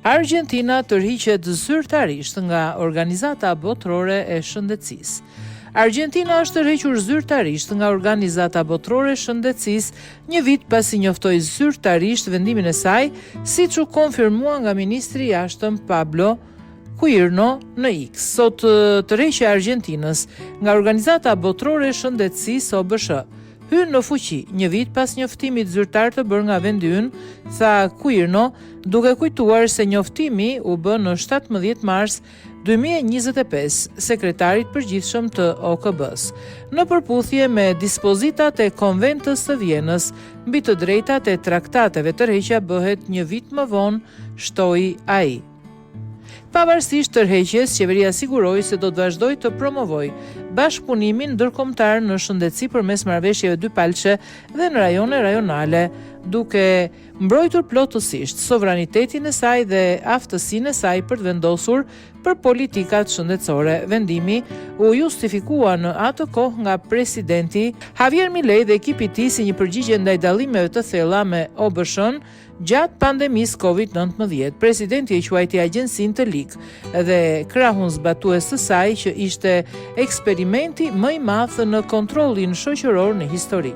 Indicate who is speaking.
Speaker 1: Argentina tërhiqet zyrtarisht nga Organizata Botërore e Shëndetësisë. Argentina është tërhequr zyrtarisht nga Organizata Botërore e Shëndetësisë një vit pasi njoftoi zyrtarisht vendimin e saj, siç u konfirmua nga ministri i jashtëm Pablo Quirino në X. Sot tërheqja e Argentinës nga Organizata Botërore e Shëndetësisë OBSH hyn në fuqi një vit pas njoftimit zyrtar të bërë nga vendi ynë, tha Quirino, duke kujtuar se njoftimi u bë në 17 mars 2025 sekretarit përgjithshëm të OKB-s, në përputhje me dispozitat e Konventës së Vjenës mbi të drejtat e traktateve, tërheqja bëhet një vit më vonë, shtoi ai. Pavarësisht tërheqjes, qeveria siguroi se do të vazhdojë të promovojë bashkëpunimin ndërkombëtar në shëndetësi përmes marrëveshjeve dypalçe dhe në rajone rajonale, duke mbrojtur plotësisht sovranitetin e saj dhe aftësinë e saj për të vendosur për politikat shëndetësore. Vendimi u justifikua në atë kohë nga presidenti Javier Milei dhe ekipi i tij si një përgjigje ndaj dallimeve të thella me OBSH-n gjatë pandemisë COVID-19. Presidenti e quajti agjencinë të ligë dhe krahun zbatues të saj që ishte eksperimenti më i madh në kontrollin shoqëror në histori.